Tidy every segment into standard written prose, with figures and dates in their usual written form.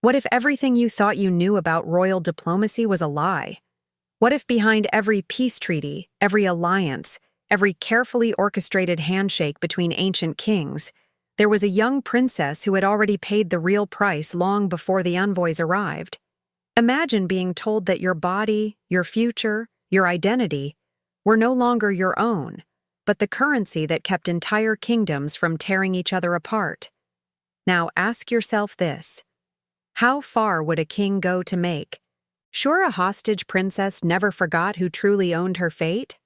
What if everything you thought you knew about royal diplomacy was a lie? What if behind every peace treaty, every alliance, every carefully orchestrated handshake between ancient kings, there was a young princess who had already paid the real price long before the envoys arrived? Imagine being told that your body, your future, your identity were no longer your own, but the currency that kept entire kingdoms from tearing each other apart. Now ask yourself this: how far would a king go to make sure a hostage princess never forgot who truly owned her fate?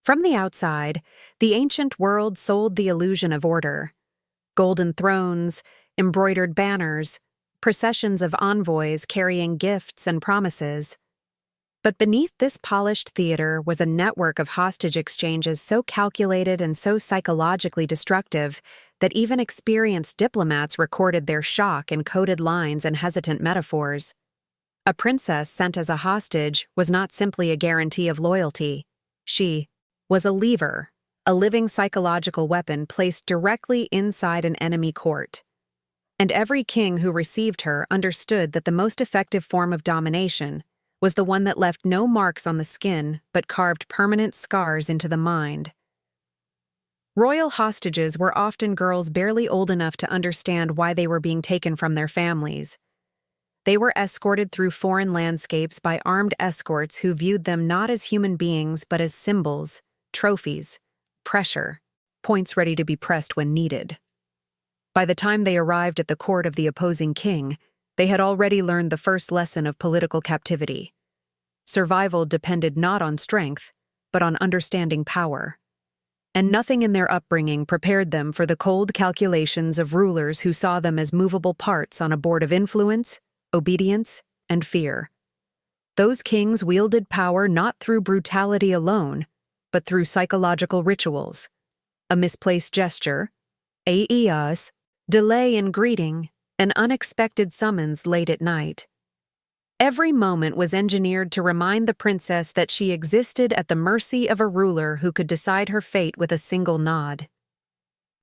From the outside, the ancient world sold the illusion of order. Golden thrones, embroidered banners, processions of envoys carrying gifts and promises. But beneath this polished theater was a network of hostage exchanges so calculated and so psychologically destructive that even experienced diplomats recorded their shock in coded lines and hesitant metaphors. A princess sent as a hostage was not simply a guarantee of loyalty. She was a lever, a living psychological weapon placed directly inside an enemy court. And every king who received her understood that the most effective form of domination was the one that left no marks on the skin but carved permanent scars into the mind. Royal hostages were often girls barely old enough to understand why they were being taken from their families. They were escorted through foreign landscapes by armed escorts who viewed them not as human beings but as symbols, trophies, pressure, points ready to be pressed when needed. By the time they arrived at the court of the opposing king, they had already learned the first lesson of political captivity. Survival depended not on strength, but on understanding power. And nothing in their upbringing prepared them for the cold calculations of rulers who saw them as movable parts on a board of influence, obedience, and fear. Those kings wielded power not through brutality alone, but through psychological rituals. A misplaced gesture, AES, delay in greeting, an unexpected summons late at night. Every moment was engineered to remind the princess that she existed at the mercy of a ruler who could decide her fate with a single nod.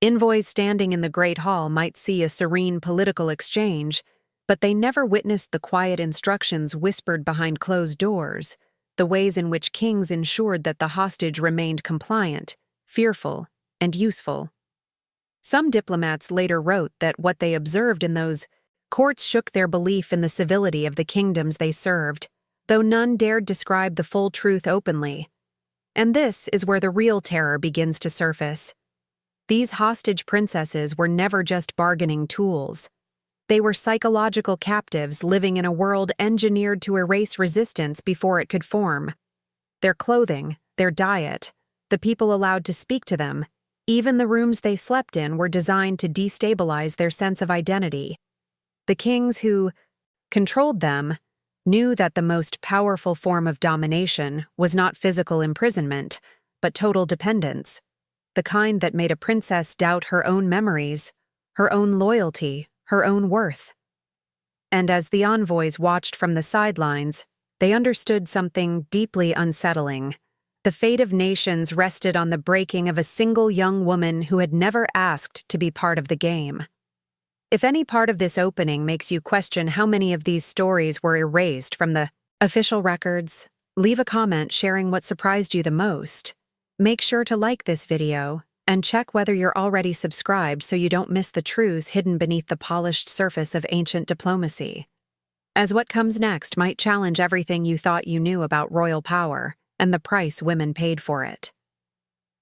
Envoys standing in the Great Hall might see a serene political exchange, but they never witnessed the quiet instructions whispered behind closed doors, the ways in which kings ensured that the hostage remained compliant, fearful, and useful. Some diplomats later wrote that what they observed in those courts shook their belief in the civility of the kingdoms they served, though none dared describe the full truth openly. And this is where the real terror begins to surface. These hostage princesses were never just bargaining tools. They were psychological captives living in a world engineered to erase resistance before it could form. Their clothing, their diet, the people allowed to speak to them, even the rooms they slept in were designed to destabilize their sense of identity. The kings who controlled them knew that the most powerful form of domination was not physical imprisonment, but total dependence, the kind that made a princess doubt her own memories, her own loyalty, her own worth. And as the envoys watched from the sidelines, they understood something deeply unsettling. The fate of nations rested on the breaking of a single young woman who had never asked to be part of the game. If any part of this opening makes you question how many of these stories were erased from the official records, leave a comment sharing what surprised you the most. Make sure to like this video and check whether you're already subscribed so you don't miss the truths hidden beneath the polished surface of ancient diplomacy. As what comes next might challenge everything you thought you knew about royal power and the price women paid for it.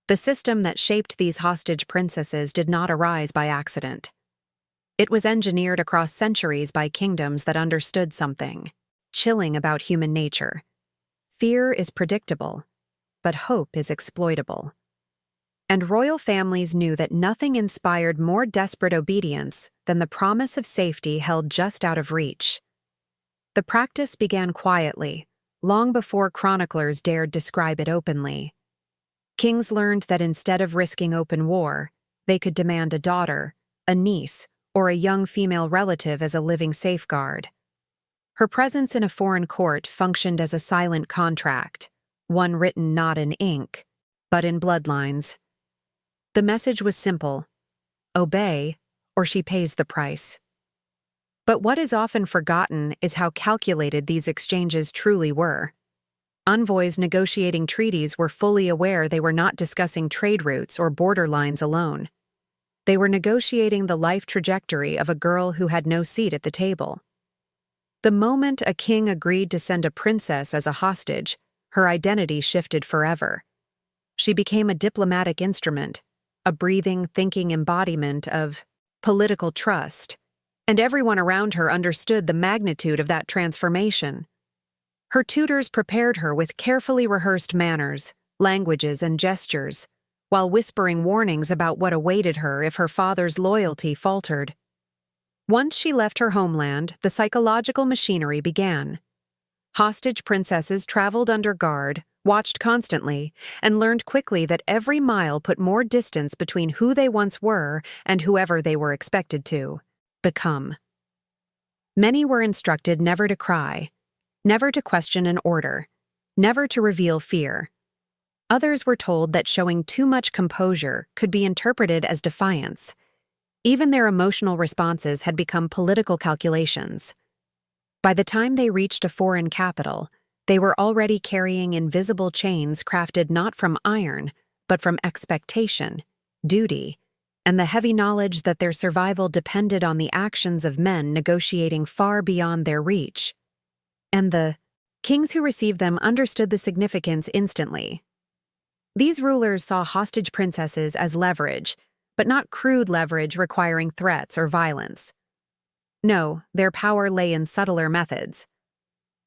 The system that shaped these hostage princesses did not arise by accident. It was engineered across centuries by kingdoms that understood something chilling about human nature. Fear is predictable, but hope is exploitable. And royal families knew that nothing inspired more desperate obedience than the promise of safety held just out of reach. The practice began quietly, long before chroniclers dared describe it openly. Kings learned that instead of risking open war, they could demand a daughter, a niece, or a young female relative as a living safeguard. Her presence in a foreign court functioned as a silent contract, one written not in ink, but in bloodlines. The message was simple: obey, or she pays the price. But what is often forgotten is how calculated these exchanges truly were. Envoys negotiating treaties were fully aware they were not discussing trade routes or border lines alone. They were negotiating the life trajectory of a girl who had no seat at the table. The moment a king agreed to send a princess as a hostage, her identity shifted forever. She became a diplomatic instrument, a breathing, thinking embodiment of political trust, and everyone around her understood the magnitude of that transformation. Her tutors prepared her with carefully rehearsed manners, languages, and gestures, while whispering warnings about what awaited her if her father's loyalty faltered. Once she left her homeland, the psychological machinery began. Hostage princesses traveled under guard, watched constantly, and learned quickly that every mile put more distance between who they once were and whoever they were expected to become. Many were instructed never to cry, never to question an order, never to reveal fear. Others were told that showing too much composure could be interpreted as defiance. Even their emotional responses had become political calculations. By the time they reached a foreign capital, they were already carrying invisible chains crafted not from iron, but from expectation, duty, and the heavy knowledge that their survival depended on the actions of men negotiating far beyond their reach. And the kings who received them understood the significance instantly. These rulers saw hostage princesses as leverage, but not crude leverage requiring threats or violence. No, their power lay in subtler methods.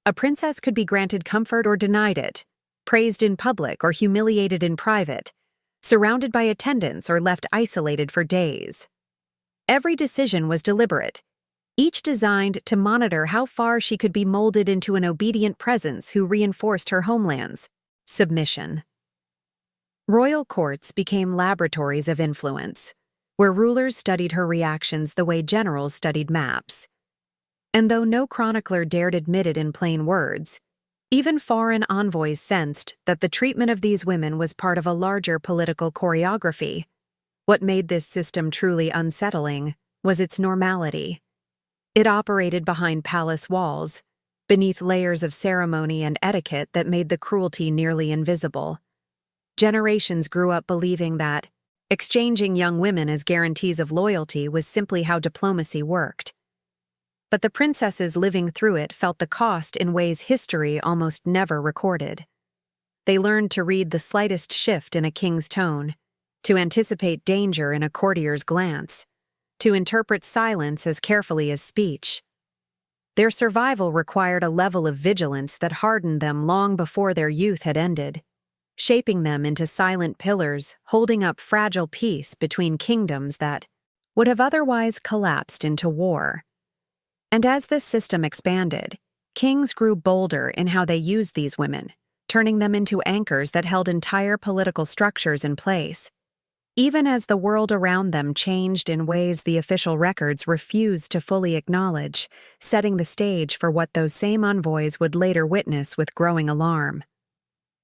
A princess could be granted comfort or denied it, praised in public or humiliated in private, surrounded by attendants or left isolated for days. Every decision was deliberate, each designed to monitor how far she could be molded into an obedient presence who reinforced her homeland's submission. Royal courts became laboratories of influence, where rulers studied her reactions the way generals studied maps. And though no chronicler dared admit it in plain words, even foreign envoys sensed that the treatment of these women was part of a larger political choreography. What made this system truly unsettling was its normality. It operated behind palace walls, beneath layers of ceremony and etiquette that made the cruelty nearly invisible. Generations grew up believing that exchanging young women as guarantees of loyalty was simply how diplomacy worked. But the princesses living through it felt the cost in ways history almost never recorded. They learned to read the slightest shift in a king's tone, to anticipate danger in a courtier's glance, to interpret silence as carefully as speech. Their survival required a level of vigilance that hardened them long before their youth had ended, shaping them into silent pillars holding up fragile peace between kingdoms that would have otherwise collapsed into war. And as this system expanded, kings grew bolder in how they used these women, turning them into anchors that held entire political structures in place, even as the world around them changed in ways the official records refused to fully acknowledge, setting the stage for what those same envoys would later witness with growing alarm.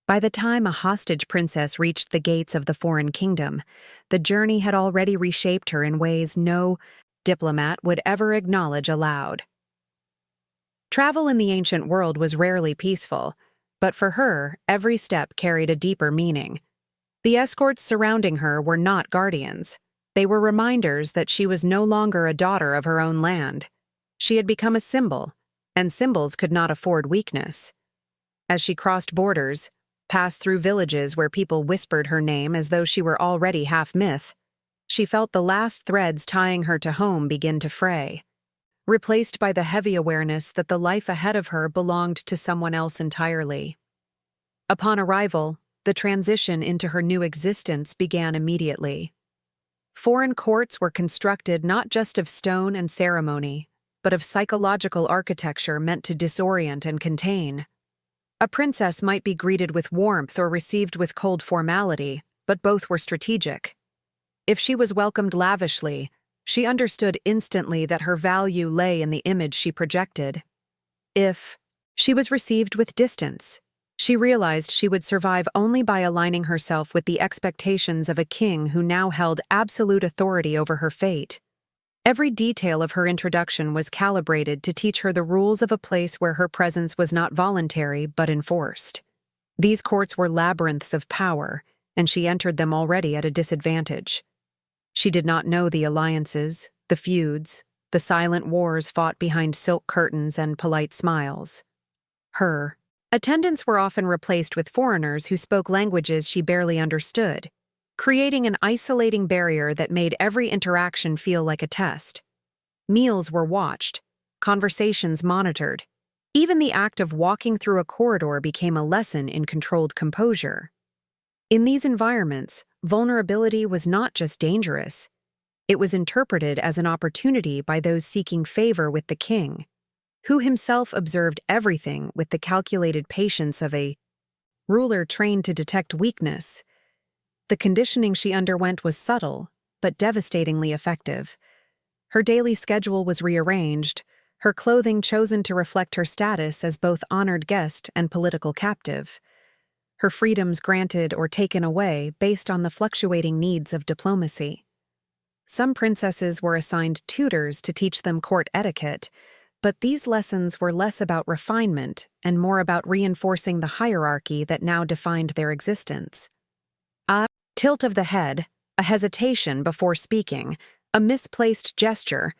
By the time a hostage princess reached the gates of the foreign kingdom, the journey had already reshaped her in ways no diplomat would ever acknowledge aloud. Travel in the ancient world was rarely peaceful, but for her, every step carried a deeper meaning. The escorts surrounding her were not guardians. They were reminders that she was no longer a daughter of her own land. She had become a symbol, and symbols could not afford weakness. As she crossed borders, passed through villages where people whispered her name as though she were already half myth, she felt the last threads tying her to home begin to fray, replaced by the heavy awareness that the life ahead of her belonged to someone else entirely. Upon arrival, the transition into her new existence began immediately. Foreign courts were constructed not just of stone and ceremony, but of psychological architecture meant to disorient and contain. A princess might be greeted with warmth or received with cold formality, but both were strategic. If she was welcomed lavishly, she understood instantly that her value lay in the image she projected. If she was received with distance, she realized she would survive only by aligning herself with the expectations of a king who now held absolute authority over her fate. Every detail of her introduction was calibrated to teach her the rules of a place where her presence was not voluntary but enforced. These courts were labyrinths of power, and she entered them already at a disadvantage. She did not know the alliances, the feuds, the silent wars fought behind silk curtains and polite smiles. Her attendants were often replaced with foreigners who spoke languages she barely understood, creating an isolating barrier that made every interaction feel like a test. Meals were watched, conversations monitored. Even the act of walking through a corridor became a lesson in controlled composure. In these environments, vulnerability was not just dangerous. It was interpreted as an opportunity by those seeking favor with the king, who himself observed everything with the calculated patience of a ruler trained to detect weakness. The conditioning she underwent was subtle, but devastatingly effective. Her daily schedule was rearranged, her clothing chosen to reflect her status as both honored guest and political captive. Her freedoms granted or taken away based on the fluctuating needs of diplomacy. Some princesses were assigned tutors to teach them court etiquette, but these lessons were less about refinement and more about reinforcing the hierarchy that now defined their existence. A tilt of the head, a hesitation before speaking, a misplaced gesture,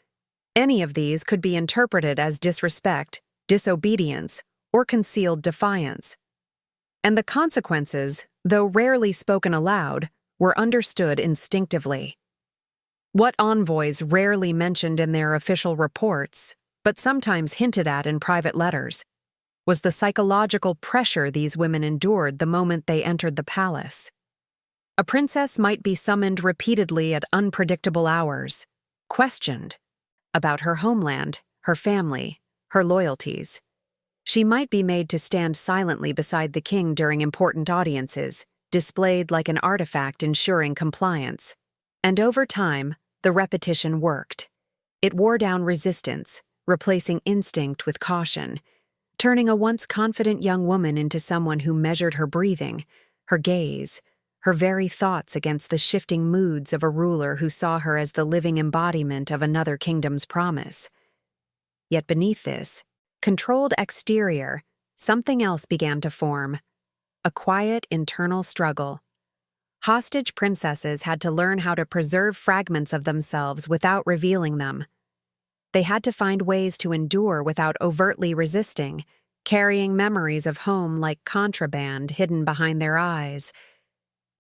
any of these could be interpreted as disrespect, disobedience, or concealed defiance. And the consequences, though rarely spoken aloud, were understood instinctively. What envoys rarely mentioned in their official reports, but sometimes hinted at in private letters, was the psychological pressure these women endured the moment they entered the palace. A princess might be summoned repeatedly at unpredictable hours, questioned about her homeland, her family, her loyalties. She might be made to stand silently beside the king during important audiences, displayed like an artifact ensuring compliance. And over time, the repetition worked. It wore down resistance, replacing instinct with caution, turning a once confident young woman into someone who measured her breathing, her gaze, her very thoughts against the shifting moods of a ruler who saw her as the living embodiment of another kingdom's promise. Yet beneath this controlled exterior, something else began to form, a quiet internal struggle. Hostage princesses had to learn how to preserve fragments of themselves without revealing them. They had to find ways to endure without overtly resisting, carrying memories of home like contraband hidden behind their eyes.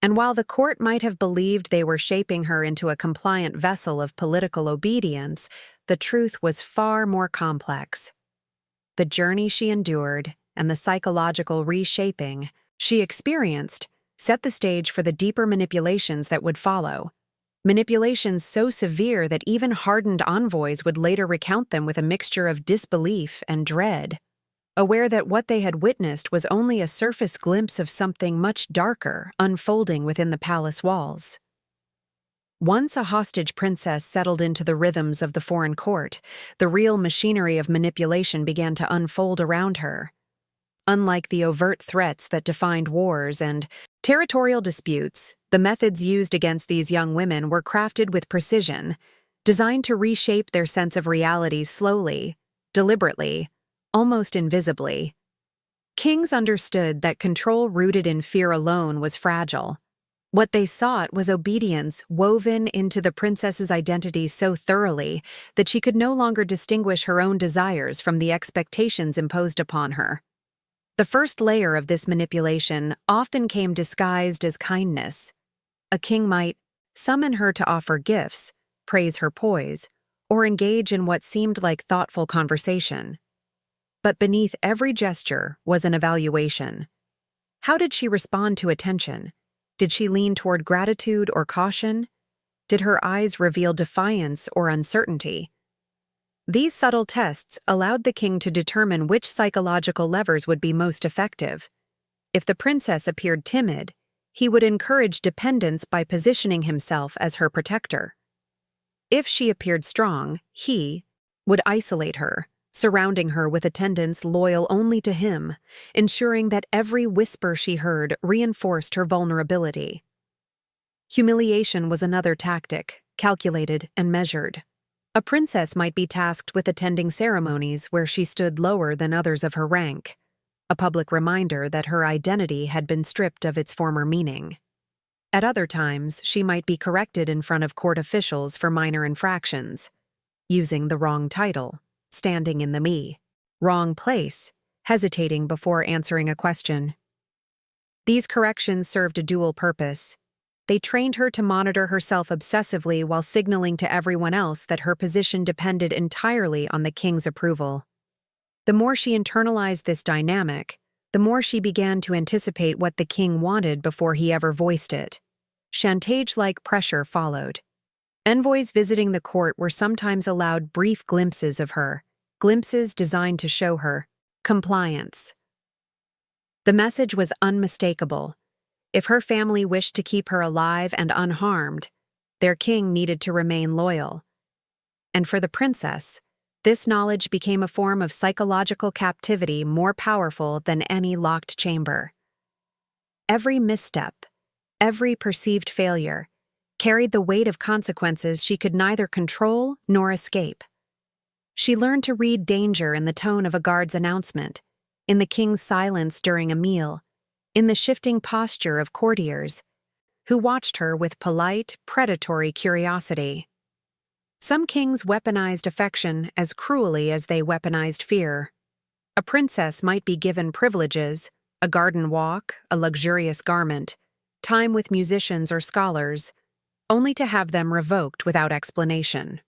And while the court might have believed they were shaping her into a compliant vessel of political obedience, the truth was far more complex. The journey she endured and the psychological reshaping she experienced set the stage for the deeper manipulations that would follow. Manipulations so severe that even hardened envoys would later recount them with a mixture of disbelief and dread, aware that what they had witnessed was only a surface glimpse of something much darker unfolding within the palace walls. Once a hostage princess settled into the rhythms of the foreign court, the real machinery of manipulation began to unfold around her. Unlike the overt threats that defined wars and territorial disputes, the methods used against these young women were crafted with precision, designed to reshape their sense of reality slowly, deliberately, almost invisibly. Kings understood that control rooted in fear alone was fragile. What they sought was obedience woven into the princess's identity so thoroughly that she could no longer distinguish her own desires from the expectations imposed upon her. The first layer of this manipulation often came disguised as kindness. A king might summon her to offer gifts, praise her poise, or engage in what seemed like thoughtful conversation. But beneath every gesture was an evaluation. How did she respond to attention? Did she lean toward gratitude or caution? Did her eyes reveal defiance or uncertainty? These subtle tests allowed the king to determine which psychological levers would be most effective. If the princess appeared timid, he would encourage dependence by positioning himself as her protector. If she appeared strong, he would isolate her, surrounding her with attendants loyal only to him, ensuring that every whisper she heard reinforced her vulnerability. Humiliation was another tactic, calculated and measured. A princess might be tasked with attending ceremonies where she stood lower than others of her rank, a public reminder that her identity had been stripped of its former meaning. At other times, she might be corrected in front of court officials for minor infractions, using the wrong title, standing in the wrong place, hesitating before answering a question. These corrections served a dual purpose. They trained her to monitor herself obsessively while signaling to everyone else that her position depended entirely on the king's approval. The more she internalized this dynamic, the more she began to anticipate what the king wanted before he ever voiced it. Chantage-like pressure followed. Envoys visiting the court were sometimes allowed brief glimpses of her, glimpses designed to show her compliance. The message was unmistakable. If her family wished to keep her alive and unharmed, their king needed to remain loyal. And for the princess, this knowledge became a form of psychological captivity more powerful than any locked chamber. Every misstep, every perceived failure, carried the weight of consequences she could neither control nor escape. She learned to read danger in the tone of a guard's announcement, in the king's silence during a meal, in the shifting posture of courtiers, who watched her with polite, predatory curiosity. Some kings weaponized affection as cruelly as they weaponized fear. A princess might be given privileges, a garden walk, a luxurious garment, time with musicians or scholars, only to have them revoked without explanation.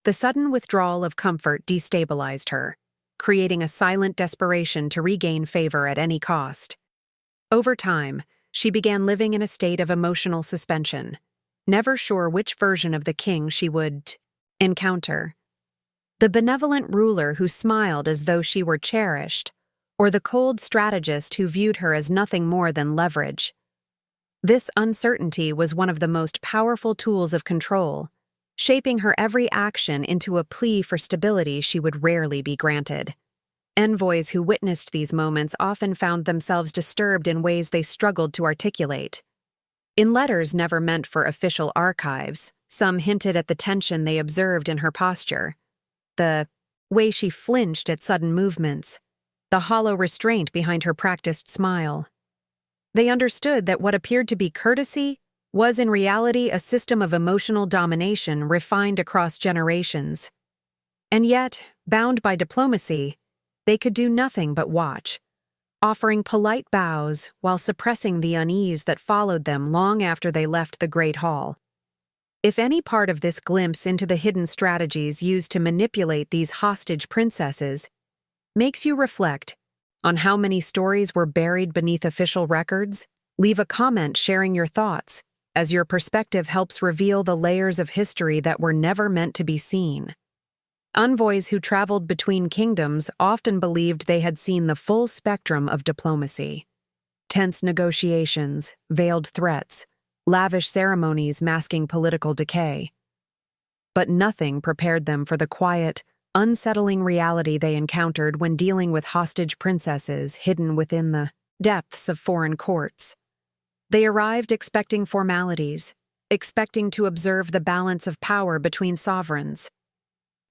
The sudden withdrawal of comfort destabilized her, creating a silent desperation to regain favor at any cost. Over time, she began living in a state of emotional suspension, never sure which version of the king she would encounter. The benevolent ruler who smiled as though she were cherished, or the cold strategist who viewed her as nothing more than leverage. This uncertainty was one of the most powerful tools of control, shaping her every action into a plea for stability she would rarely be granted. Envoys who witnessed these moments often found themselves disturbed in ways they struggled to articulate. In letters never meant for official archives, some hinted at the tension they observed in her posture, the way she flinched at sudden movements, the hollow restraint behind her practiced smile. They understood that what appeared to be courtesy was in reality a system of emotional domination refined across generations. And yet, bound by diplomacy, they could do nothing but watch, offering polite bows while suppressing the unease that followed them long after they left the Great Hall. If any part of this glimpse into the hidden strategies used to manipulate these hostage princesses makes you reflect on how many stories were buried beneath official records, leave a comment sharing your thoughts, as your perspective helps reveal the layers of history that were never meant to be seen. Envoys who traveled between kingdoms often believed they had seen the full spectrum of diplomacy. Tense negotiations, veiled threats, lavish ceremonies masking political decay. But nothing prepared them for the quiet, unsettling reality they encountered when dealing with hostage princesses hidden within the depths of foreign courts. They arrived expecting formalities, expecting to observe the balance of power between sovereigns.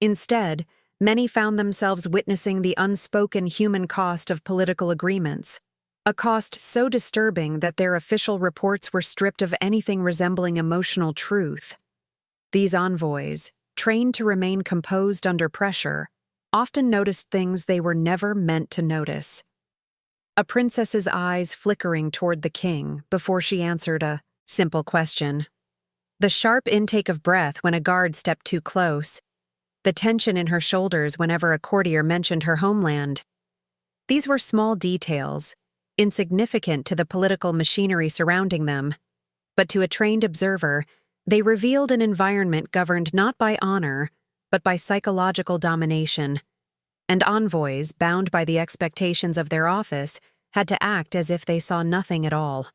Instead, many found themselves witnessing the unspoken human cost of political agreements, a cost so disturbing that their official reports were stripped of anything resembling emotional truth. These envoys, trained to remain composed under pressure, often noticed things they were never meant to notice. A princess's eyes flickering toward the king before she answered a simple question. The sharp intake of breath when a guard stepped too close. The tension in her shoulders whenever a courtier mentioned her homeland. These were small details, insignificant to the political machinery surrounding them, but to a trained observer, they revealed an environment governed not by honor, but by psychological domination. And envoys, bound by the expectations of their office, had to act as if they saw nothing at all.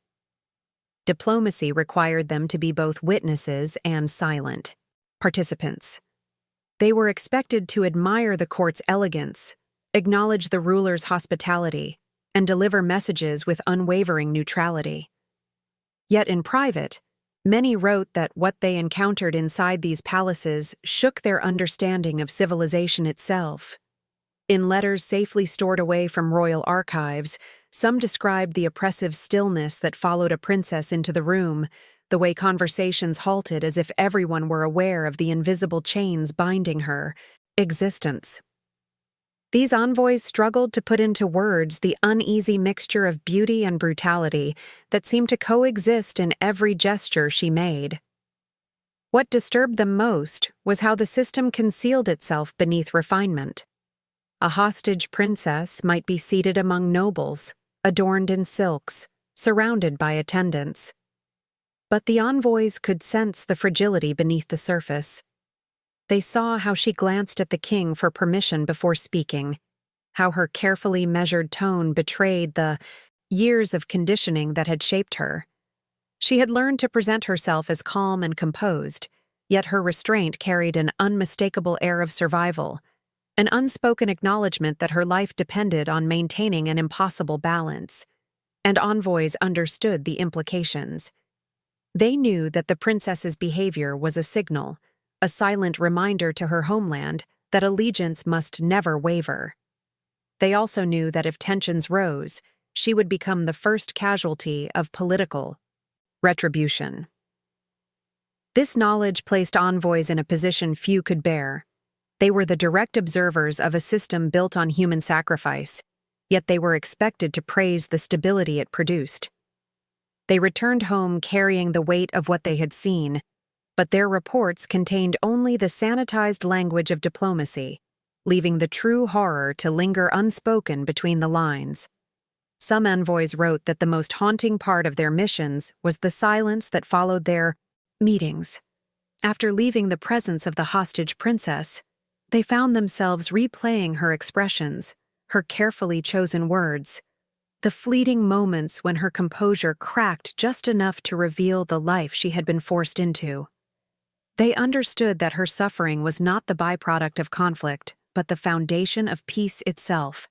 Diplomacy required them to be both witnesses and silent participants. They were expected to admire the court's elegance, acknowledge the ruler's hospitality, and deliver messages with unwavering neutrality. Yet in private, Many wrote that what they encountered inside these palaces shook their understanding of civilization itself. In letters safely stored away from royal archives, some described the oppressive stillness that followed a princess into the room, the way conversations halted as if everyone were aware of the invisible chains binding her existence. These envoys struggled to put into words the uneasy mixture of beauty and brutality that seemed to coexist in every gesture she made. What disturbed them most was how the system concealed itself beneath refinement. A hostage princess might be seated among nobles, adorned in silks, surrounded by attendants. But the envoys could sense the fragility beneath the surface. They saw how she glanced at the king for permission before speaking, how her carefully measured tone betrayed the years of conditioning that had shaped her. She had learned to present herself as calm and composed, yet her restraint carried an unmistakable air of survival, an unspoken acknowledgement that her life depended on maintaining an impossible balance. And envoys understood the implications. They knew that the princess's behavior was a signal, a silent reminder to her homeland that allegiance must never waver. They also knew that if tensions rose, she would become the first casualty of political retribution. This knowledge placed envoys in a position few could bear. They were the direct observers of a system built on human sacrifice, yet they were expected to praise the stability it produced. They returned home carrying the weight of what they had seen, but their reports contained only the sanitized language of diplomacy, leaving the true horror to linger unspoken between the lines. Some envoys wrote that the most haunting part of their missions was the silence that followed their meetings. After leaving the presence of the hostage princess, they found themselves replaying her expressions, her carefully chosen words, the fleeting moments when her composure cracked just enough to reveal the life she had been forced into. They understood that her suffering was not the byproduct of conflict, but the foundation of peace itself.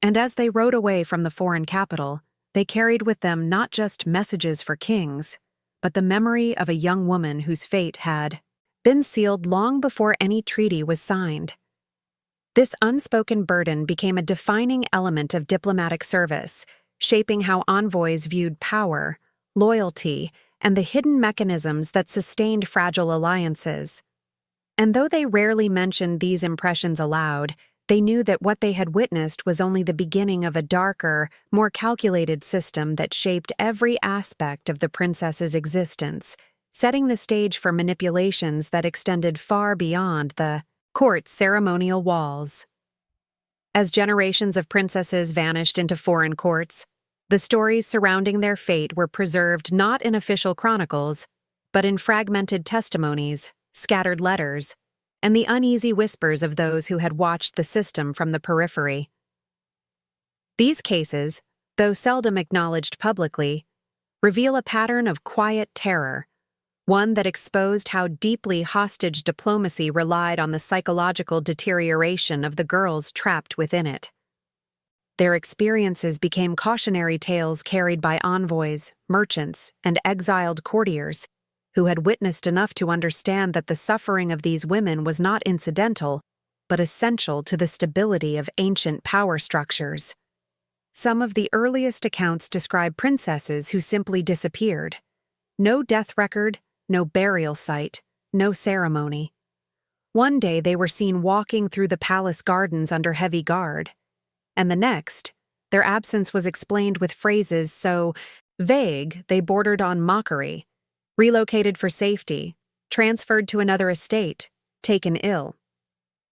And as they rode away from the foreign capital, they carried with them not just messages for kings, but the memory of a young woman whose fate had been sealed long before any treaty was signed. This unspoken burden became a defining element of diplomatic service, shaping how envoys viewed power, loyalty, and the hidden mechanisms that sustained fragile alliances. And though they rarely mentioned these impressions aloud, they knew that what they had witnessed was only the beginning of a darker, more calculated system that shaped every aspect of the princess's existence, setting the stage for manipulations that extended far beyond the court's ceremonial walls. As generations of princesses vanished into foreign courts, the stories surrounding their fate were preserved not in official chronicles, but in fragmented testimonies, scattered letters, and the uneasy whispers of those who had watched the system from the periphery. These cases, though seldom acknowledged publicly, reveal a pattern of quiet terror, one that exposed how deeply hostage diplomacy relied on the psychological deterioration of the girls trapped within it. Their experiences became cautionary tales carried by envoys, merchants, and exiled courtiers, who had witnessed enough to understand that the suffering of these women was not incidental, but essential to the stability of ancient power structures. Some of the earliest accounts describe princesses who simply disappeared. No death record, no burial site, no ceremony. One day they were seen walking through the palace gardens under heavy guard, and the next, their absence was explained with phrases so vague they bordered on mockery: relocated for safety, transferred to another estate, taken ill.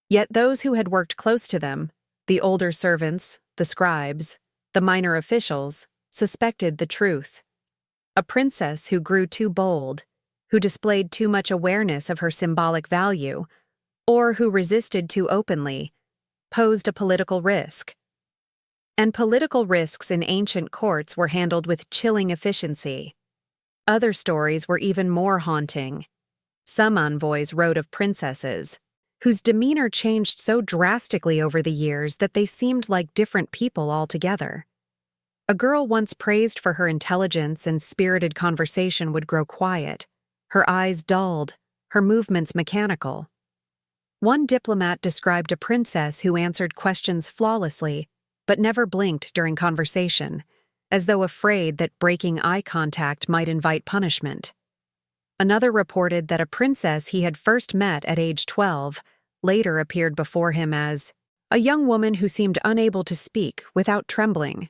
Yet those who had worked close to them, the older servants, the scribes, the minor officials, suspected the truth. A princess who grew too bold, who displayed too much awareness of her symbolic value, or who resisted too openly, posed a political risk. And political risks in ancient courts were handled with chilling efficiency. Other stories were even more haunting. Some envoys wrote of princesses whose demeanor changed so drastically over the years that they seemed like different people altogether. A girl once praised for her intelligence and spirited conversation would grow quiet, her eyes dulled, her movements mechanical. One diplomat described a princess who answered questions flawlessly, but never blinked during conversation, as though afraid that breaking eye contact might invite punishment. Another reported that a princess he had first met at age 12 later appeared before him as a young woman who seemed unable to speak without trembling.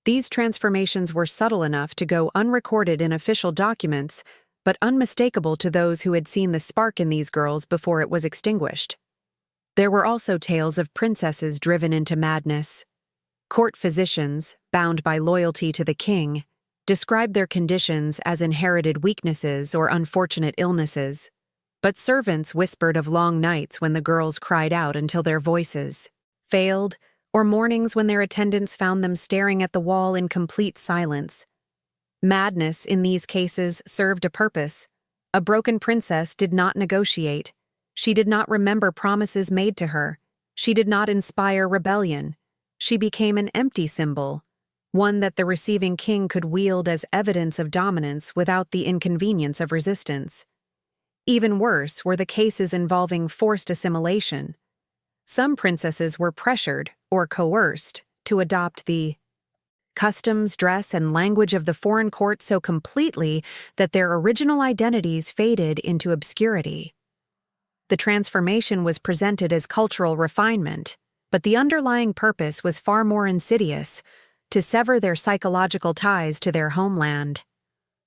These transformations were subtle enough to go unrecorded in official documents, but unmistakable to those who had seen the spark in these girls before it was extinguished. There were also tales of princesses driven into madness. Court physicians, bound by loyalty to the king, described their conditions as inherited weaknesses or unfortunate illnesses, but servants whispered of long nights when the girls cried out until their voices failed, or mornings when their attendants found them staring at the wall in complete silence. Madness, in these cases, served a purpose. A broken princess did not negotiate. She did not remember promises made to her. She did not inspire rebellion. She became an empty symbol, one that the receiving king could wield as evidence of dominance without the inconvenience of resistance. Even worse were the cases involving forced assimilation. Some princesses were pressured or coerced to adopt the customs, dress, and language of the foreign court so completely that their original identities faded into obscurity. The transformation was presented as cultural refinement, but the underlying purpose was far more insidious: to sever their psychological ties to their homeland.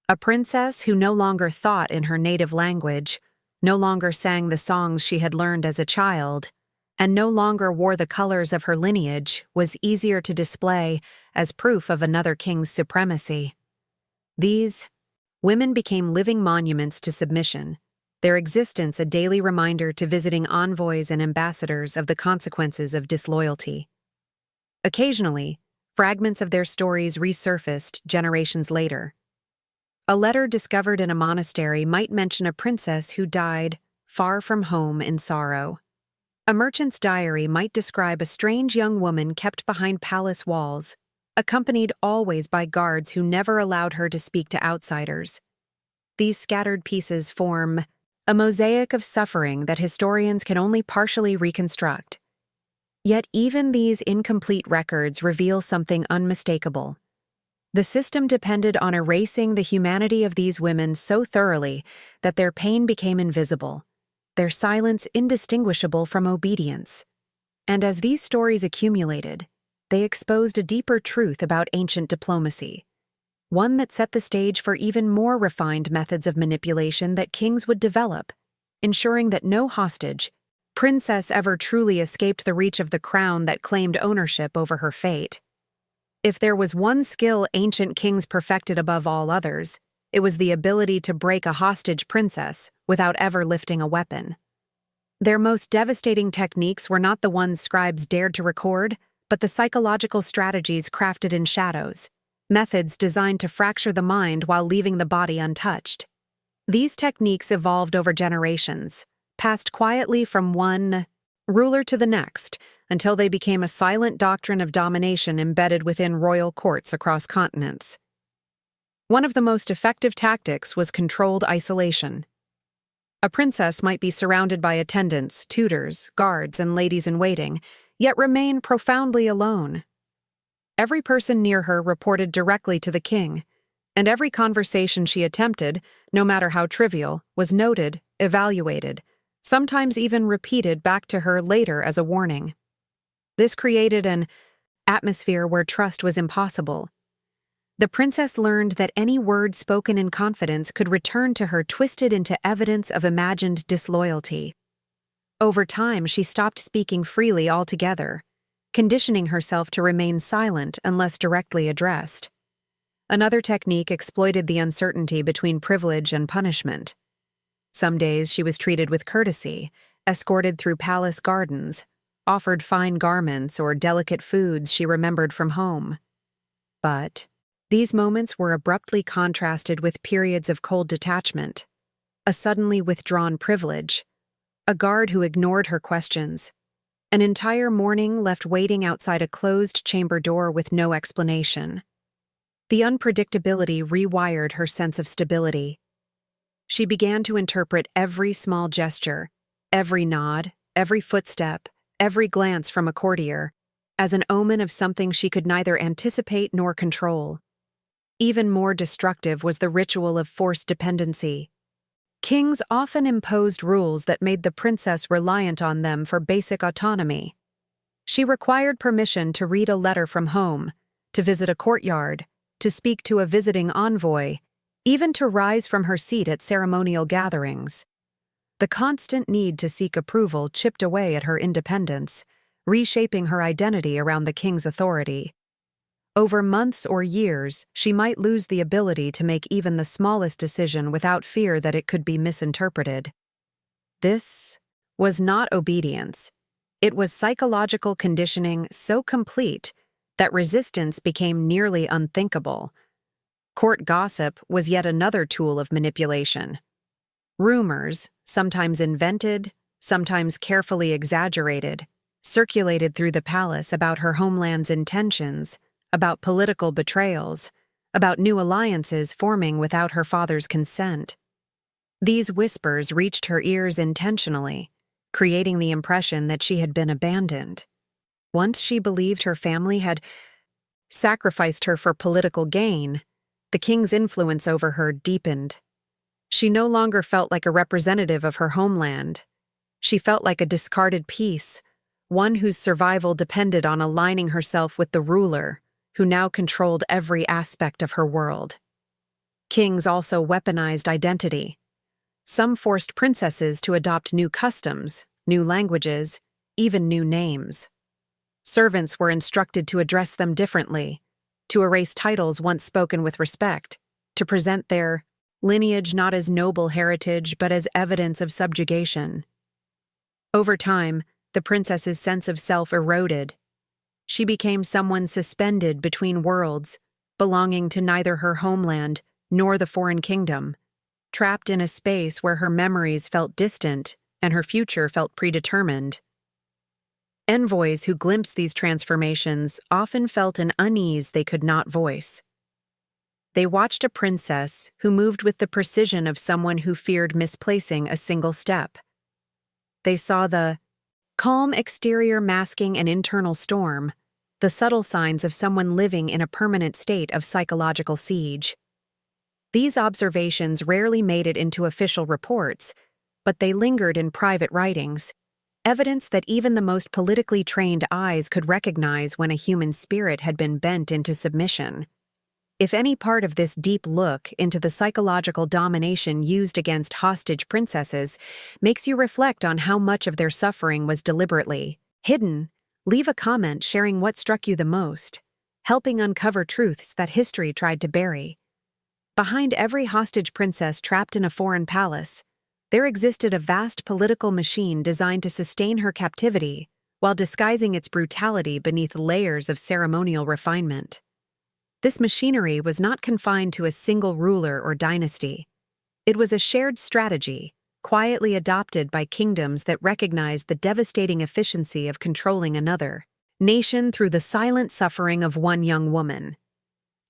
A princess who no longer thought in her native language, no longer sang the songs she had learned as a child, and no longer wore the colors of her lineage was easier to display as proof of another king's supremacy. These women became living monuments to submission, their existence a daily reminder to visiting envoys and ambassadors of the consequences of disloyalty. Occasionally, fragments of their stories resurfaced generations later. A letter discovered in a monastery might mention a princess who died far from home in sorrow. A merchant's diary might describe a strange young woman kept behind palace walls, accompanied always by guards who never allowed her to speak to outsiders. These scattered pieces form a mosaic of suffering that historians can only partially reconstruct. Yet even these incomplete records reveal something unmistakable. The system depended on erasing the humanity of these women so thoroughly that their pain became invisible, their silence indistinguishable from obedience. And as these stories accumulated, they exposed a deeper truth about ancient diplomacy, one that set the stage for even more refined methods of manipulation that kings would develop, ensuring that no hostage, princess ever truly escaped the reach of the crown that claimed ownership over her fate. If there was one skill ancient kings perfected above all others, it was the ability to break a hostage princess without ever lifting a weapon. Their most devastating techniques were not the ones scribes dared to record, but the psychological strategies crafted in shadows, methods designed to fracture the mind while leaving the body untouched. These techniques evolved over generations, passed quietly from one ruler to the next, until they became a silent doctrine of domination embedded within royal courts across continents. One of the most effective tactics was controlled isolation. A princess might be surrounded by attendants, tutors, guards, and ladies-in-waiting, yet remain profoundly alone. Every person near her reported directly to the king, and every conversation she attempted, no matter how trivial, was noted, evaluated, sometimes even repeated back to her later as a warning. This created an atmosphere where trust was impossible. The princess learned that any word spoken in confidence could return to her twisted into evidence of imagined disloyalty. Over time, she stopped speaking freely altogether, conditioning herself to remain silent unless directly addressed. Another technique exploited the uncertainty between privilege and punishment. Some days she was treated with courtesy, escorted through palace gardens, offered fine garments or delicate foods she remembered from home. But these moments were abruptly contrasted with periods of cold detachment, a suddenly withdrawn privilege, a guard who ignored her questions, an entire morning left waiting outside a closed chamber door with no explanation. The unpredictability rewired her sense of stability. She began to interpret every small gesture, every nod, every footstep, every glance from a courtier, as an omen of something she could neither anticipate nor control. Even more destructive was the ritual of forced dependency. Kings often imposed rules that made the princess reliant on them for basic autonomy. She required permission to read a letter from home, to visit a courtyard, to speak to a visiting envoy, even to rise from her seat at ceremonial gatherings. The constant need to seek approval chipped away at her independence, reshaping her identity around the king's authority. Over months or years, she might lose the ability to make even the smallest decision without fear that it could be misinterpreted. This was not obedience. It was psychological conditioning so complete that resistance became nearly unthinkable. Court gossip was yet another tool of manipulation. Rumors, sometimes invented, sometimes carefully exaggerated, circulated through the palace about her homeland's intentions, about political betrayals, about new alliances forming without her father's consent. These whispers reached her ears intentionally, creating the impression that she had been abandoned. Once she believed her family had sacrificed her for political gain, the king's influence over her deepened. She no longer felt like a representative of her homeland. She felt like a discarded piece, one whose survival depended on aligning herself with the ruler, who now controlled every aspect of her world. Kings also weaponized identity. Some forced princesses to adopt new customs, new languages, even new names. Servants were instructed to address them differently, to erase titles once spoken with respect, to present their lineage not as noble heritage but as evidence of subjugation. Over time, the princess's sense of self eroded. She became someone suspended between worlds, belonging to neither her homeland nor the foreign kingdom, trapped in a space where her memories felt distant and her future felt predetermined. Envoys who glimpsed these transformations often felt an unease they could not voice. They watched a princess who moved with the precision of someone who feared misplacing a single step. They saw the calm exterior masking an internal storm, the subtle signs of someone living in a permanent state of psychological siege. These observations rarely made it into official reports, but they lingered in private writings, evidence that even the most politically trained eyes could recognize when a human spirit had been bent into submission. If any part of this deep look into the psychological domination used against hostage princesses makes you reflect on how much of their suffering was deliberately hidden, leave a comment sharing what struck you the most, helping uncover truths that history tried to bury. Behind every hostage princess trapped in a foreign palace, there existed a vast political machine designed to sustain her captivity while disguising its brutality beneath layers of ceremonial refinement. This machinery was not confined to a single ruler or dynasty. It was a shared strategy, quietly adopted by kingdoms that recognized the devastating efficiency of controlling another nation through the silent suffering of one young woman.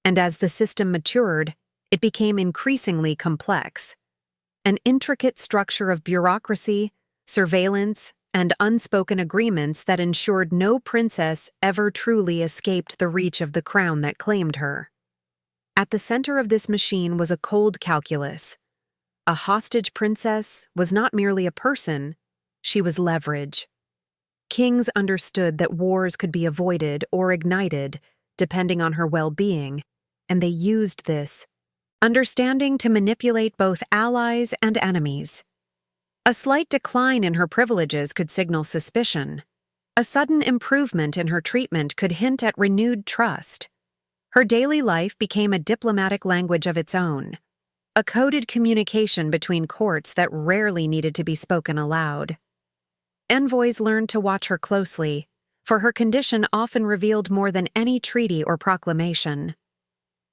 And as the system matured, it became increasingly complex. An intricate structure of bureaucracy, surveillance, and unspoken agreements that ensured no princess ever truly escaped the reach of the crown that claimed her. At the center of this machine was a cold calculus. A hostage princess was not merely a person, she was leverage. Kings understood that wars could be avoided or ignited, depending on her well-being, and they used this understanding to manipulate both allies and enemies. A slight decline in her privileges could signal suspicion. A sudden improvement in her treatment could hint at renewed trust. Her daily life became a diplomatic language of its own, a coded communication between courts that rarely needed to be spoken aloud. Envoys learned to watch her closely, for her condition often revealed more than any treaty or proclamation.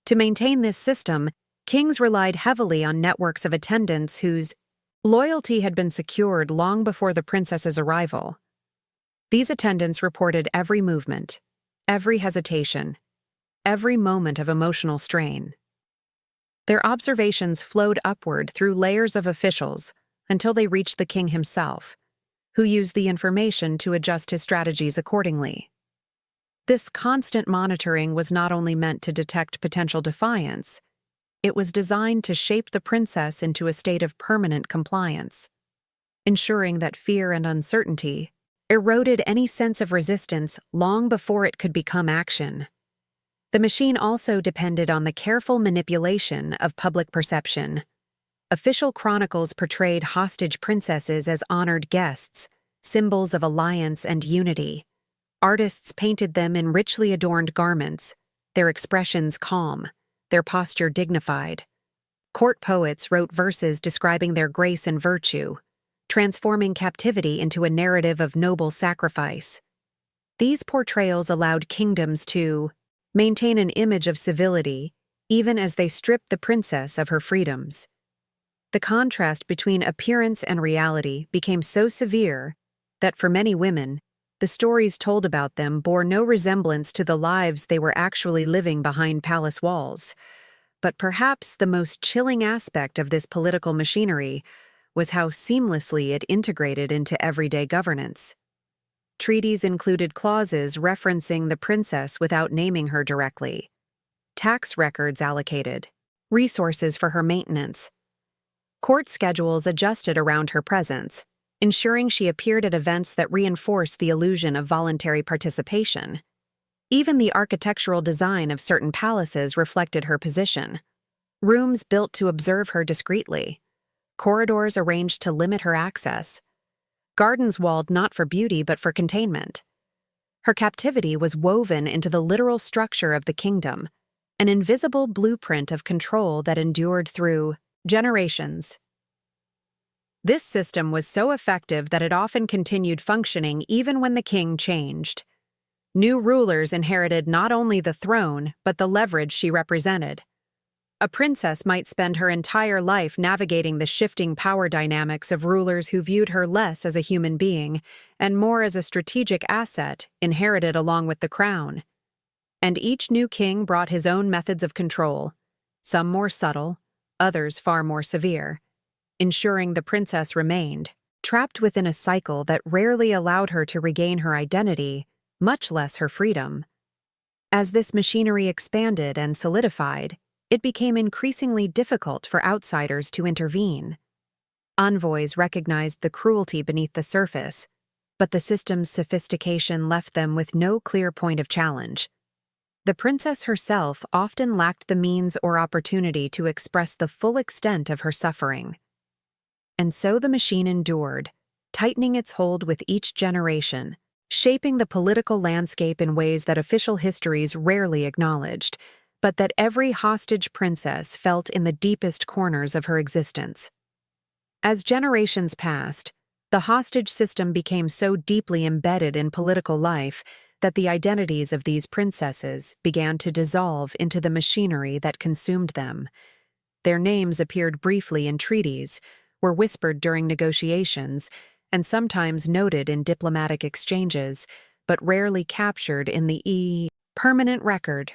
To maintain this system, kings relied heavily on networks of attendants whose loyalty had been secured long before the princess's arrival. These attendants reported every movement, every hesitation, every moment of emotional strain. Their observations flowed upward through layers of officials until they reached the king himself, who used the information to adjust his strategies accordingly. This constant monitoring was not only meant to detect potential defiance, it was designed to shape the princess into a state of permanent compliance, ensuring that fear and uncertainty eroded any sense of resistance long before it could become action. The machine also depended on the careful manipulation of public perception. Official chronicles portrayed hostage princesses as honored guests, symbols of alliance and unity. Artists painted them in richly adorned garments, their expressions calm, their posture dignified. Court poets wrote verses describing their grace and virtue, transforming captivity into a narrative of noble sacrifice. These portrayals allowed kingdoms to maintain an image of civility even as they stripped the princess of her freedoms. The contrast between appearance and reality became so severe that for many women, the stories told about them bore no resemblance to the lives they were actually living behind palace walls. But perhaps the most chilling aspect of this political machinery was how seamlessly it integrated into everyday governance. Treaties included clauses referencing the princess without naming her directly, tax records allocated, resources for her maintenance. Court schedules adjusted around her presence, ensuring she appeared at events that reinforced the illusion of voluntary participation. Even the architectural design of certain palaces reflected her position. Rooms built to observe her discreetly, corridors arranged to limit her access, gardens walled not for beauty but for containment. Her captivity was woven into the literal structure of the kingdom, an invisible blueprint of control that endured through generations. This system was so effective that it often continued functioning even when the king changed. New rulers inherited not only the throne but the leverage she represented. A princess might spend her entire life navigating the shifting power dynamics of rulers who viewed her less as a human being and more as a strategic asset inherited along with the crown. And each new king brought his own methods of control, some more subtle, others far more severe, ensuring the princess remained trapped within a cycle that rarely allowed her to regain her identity, much less her freedom. As this machinery expanded and solidified, it became increasingly difficult for outsiders to intervene. Envoys recognized the cruelty beneath the surface, but the system's sophistication left them with no clear point of challenge. The princess herself often lacked the means or opportunity to express the full extent of her suffering. And so the machine endured, tightening its hold with each generation, shaping the political landscape in ways that official histories rarely acknowledged, but that every hostage princess felt in the deepest corners of her existence. As generations passed, the hostage system became so deeply embedded in political life that the identities of these princesses began to dissolve into the machinery that consumed them. Their names appeared briefly in treaties, were whispered during negotiations, and sometimes noted in diplomatic exchanges, but rarely captured in the permanent record.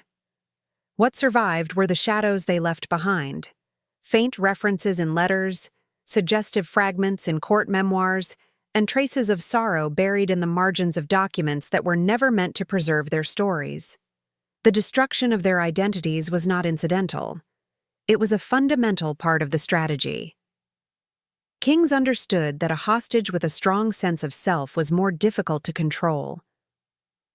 What survived were the shadows they left behind, faint references in letters, suggestive fragments in court memoirs, and traces of sorrow buried in the margins of documents that were never meant to preserve their stories. The destruction of their identities was not incidental. It was a fundamental part of the strategy. Kings understood that a hostage with a strong sense of self was more difficult to control.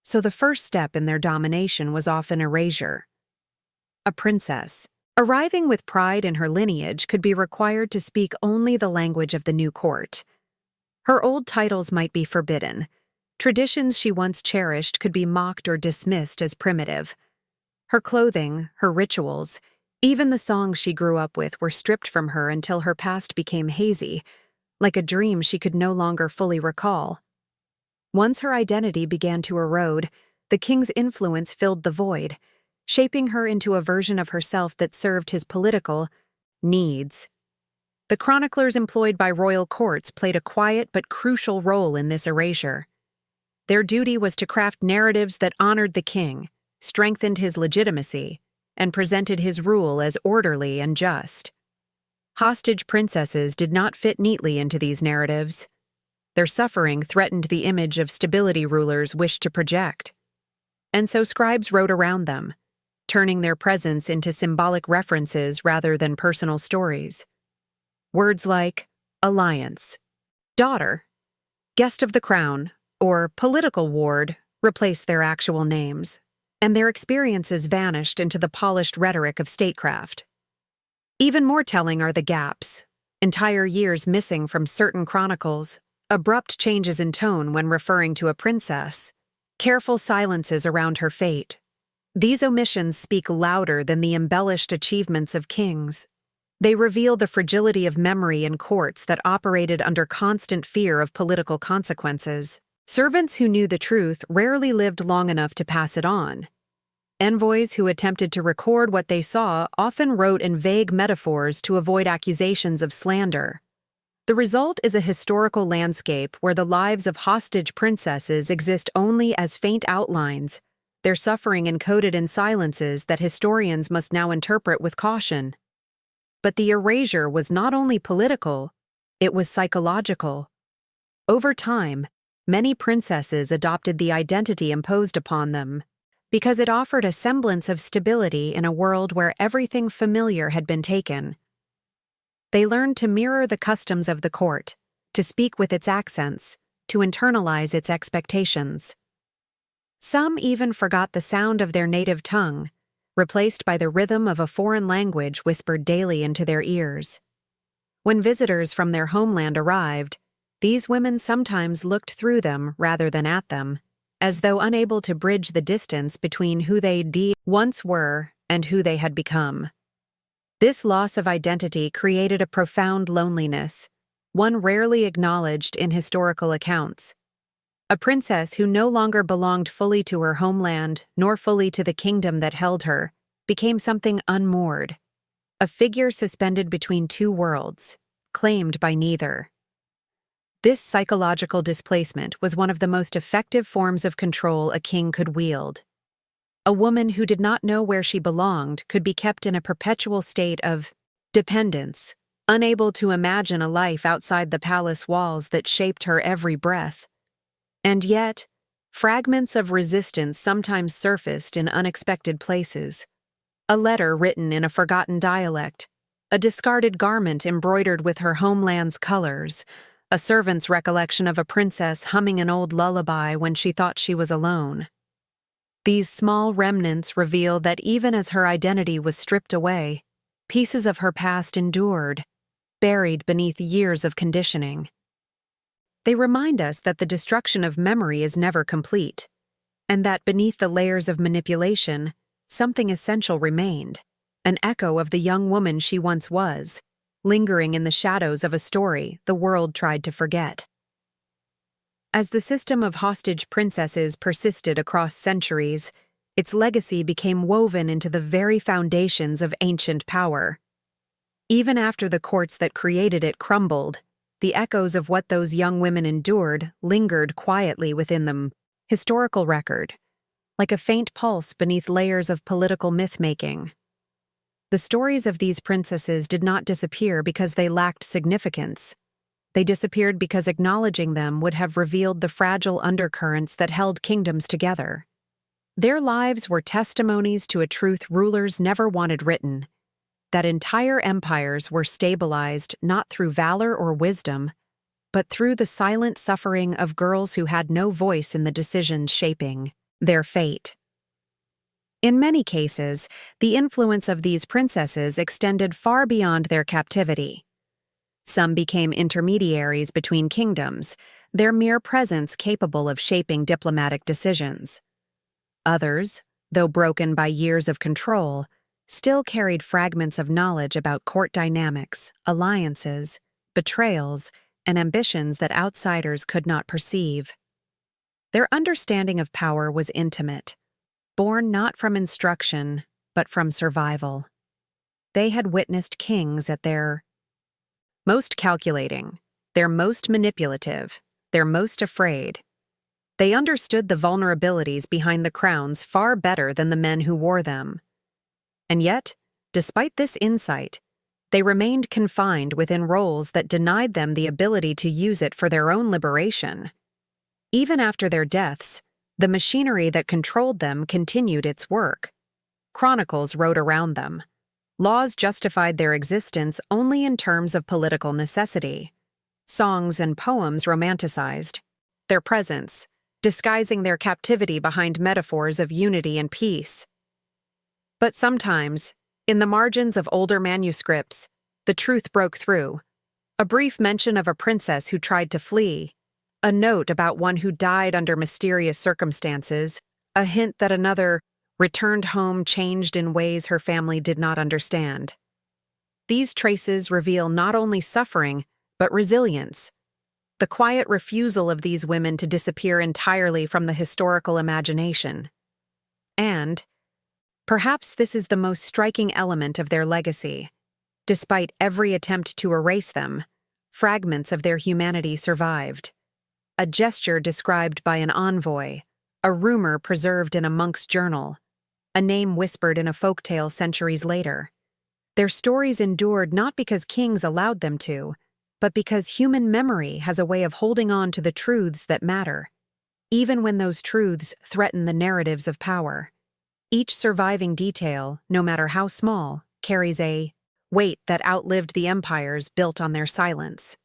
So the first step in their domination was often erasure. A princess, arriving with pride in her lineage, could be required to speak only the language of the new court. Her old titles might be forbidden. Traditions she once cherished could be mocked or dismissed as primitive. Her clothing, her rituals, even the songs she grew up with were stripped from her until her past became hazy, like a dream she could no longer fully recall. Once her identity began to erode, the king's influence filled the void, shaping her into a version of herself that served his political needs. The chroniclers employed by royal courts played a quiet but crucial role in this erasure. Their duty was to craft narratives that honored the king, strengthened his legitimacy, and presented his rule as orderly and just. Hostage princesses did not fit neatly into these narratives. Their suffering threatened the image of stability rulers wished to project. And so scribes wrote around them, turning their presence into symbolic references rather than personal stories. Words like alliance, daughter, guest of the crown, or political ward replaced their actual names, and their experiences vanished into the polished rhetoric of statecraft. Even more telling are the gaps, entire years missing from certain chronicles, abrupt changes in tone when referring to a princess, careful silences around her fate. These omissions speak louder than the embellished achievements of kings. They reveal the fragility of memory in courts that operated under constant fear of political consequences. Servants who knew the truth rarely lived long enough to pass it on. Envoys who attempted to record what they saw often wrote in vague metaphors to avoid accusations of slander. The result is a historical landscape where the lives of hostage princesses exist only as faint outlines, their suffering encoded in silences that historians must now interpret with caution. But the erasure was not only political, it was psychological. Over time, many princesses adopted the identity imposed upon them, because it offered a semblance of stability in a world where everything familiar had been taken. They learned to mirror the customs of the court, to speak with its accents, to internalize its expectations. Some even forgot the sound of their native tongue, replaced by the rhythm of a foreign language whispered daily into their ears. When visitors from their homeland arrived, these women sometimes looked through them rather than at them, as though unable to bridge the distance between who they once were and who they had become. This loss of identity created a profound loneliness, one rarely acknowledged in historical accounts. A princess who no longer belonged fully to her homeland nor fully to the kingdom that held her became something unmoored, a figure suspended between two worlds, claimed by neither. This psychological displacement was one of the most effective forms of control a king could wield. A woman who did not know where she belonged could be kept in a perpetual state of dependence, unable to imagine a life outside the palace walls that shaped her every breath. And yet, fragments of resistance sometimes surfaced in unexpected places. A letter written in a forgotten dialect, a discarded garment embroidered with her homeland's colors, a servant's recollection of a princess humming an old lullaby when she thought she was alone. These small remnants reveal that even as her identity was stripped away, pieces of her past endured, buried beneath years of conditioning. They remind us that the destruction of memory is never complete, and that beneath the layers of manipulation, something essential remained, an echo of the young woman she once was, lingering in the shadows of a story the world tried to forget. As the system of hostage princesses persisted across centuries, its legacy became woven into the very foundations of ancient power. Even after the courts that created it crumbled, the echoes of what those young women endured lingered quietly within the historical record, like a faint pulse beneath layers of political myth-making. The stories of these princesses did not disappear because they lacked significance. They disappeared because acknowledging them would have revealed the fragile undercurrents that held kingdoms together. Their lives were testimonies to a truth rulers never wanted written, that entire empires were stabilized not through valor or wisdom, but through the silent suffering of girls who had no voice in the decisions shaping their fate. In many cases, the influence of these princesses extended far beyond their captivity. Some became intermediaries between kingdoms, their mere presence capable of shaping diplomatic decisions. Others, though broken by years of control, still carried fragments of knowledge about court dynamics, alliances, betrayals, and ambitions that outsiders could not perceive. Their understanding of power was intimate, born not from instruction, but from survival. They had witnessed kings at their most calculating, their most manipulative, their most afraid. They understood the vulnerabilities behind the crowns far better than the men who wore them. And yet, despite this insight, they remained confined within roles that denied them the ability to use it for their own liberation. Even after their deaths, the machinery that controlled them continued its work. Chronicles wrote around them. Laws justified their existence only in terms of political necessity. Songs and poems romanticized their presence, disguising their captivity behind metaphors of unity and peace. But sometimes, in the margins of older manuscripts, the truth broke through. A brief mention of a princess who tried to flee, a note about one who died under mysterious circumstances, a hint that another returned home changed in ways her family did not understand. These traces reveal not only suffering, but resilience. The quiet refusal of these women to disappear entirely from the historical imagination. And, perhaps this is the most striking element of their legacy. Despite every attempt to erase them, fragments of their humanity survived. A gesture described by an envoy, a rumor preserved in a monk's journal, a name whispered in a folktale centuries later. Their stories endured not because kings allowed them to, but because human memory has a way of holding on to the truths that matter, even when those truths threaten the narratives of power. Each surviving detail, no matter how small, carries a weight that outlived the empires built on their silence.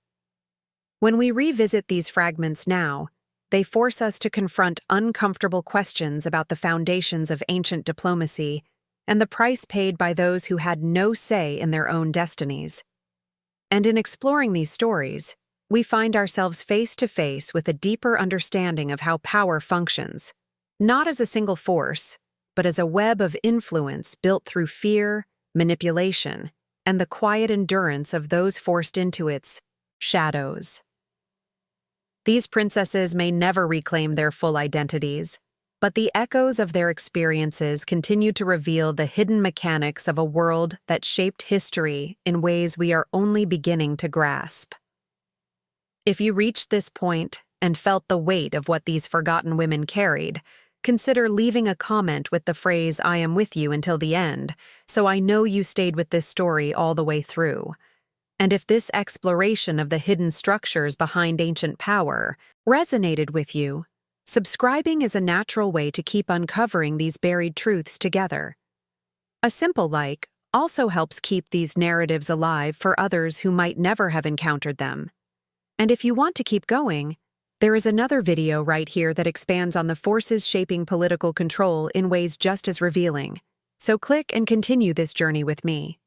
When we revisit these fragments now, they force us to confront uncomfortable questions about the foundations of ancient diplomacy and the price paid by those who had no say in their own destinies. And in exploring these stories, we find ourselves face to face with a deeper understanding of how power functions, not as a single force, but as a web of influence built through fear, manipulation, and the quiet endurance of those forced into its shadows. These princesses may never reclaim their full identities, but the echoes of their experiences continue to reveal the hidden mechanics of a world that shaped history in ways we are only beginning to grasp. If you reached this point and felt the weight of what these forgotten women carried, consider leaving a comment with the phrase, "I am with you until the end," so I know you stayed with this story all the way through. And if this exploration of the hidden structures behind ancient power resonated with you, subscribing is a natural way to keep uncovering these buried truths together. A simple like also helps keep these narratives alive for others who might never have encountered them. And if you want to keep going, there is another video right here that expands on the forces shaping political control in ways just as revealing. So click and continue this journey with me.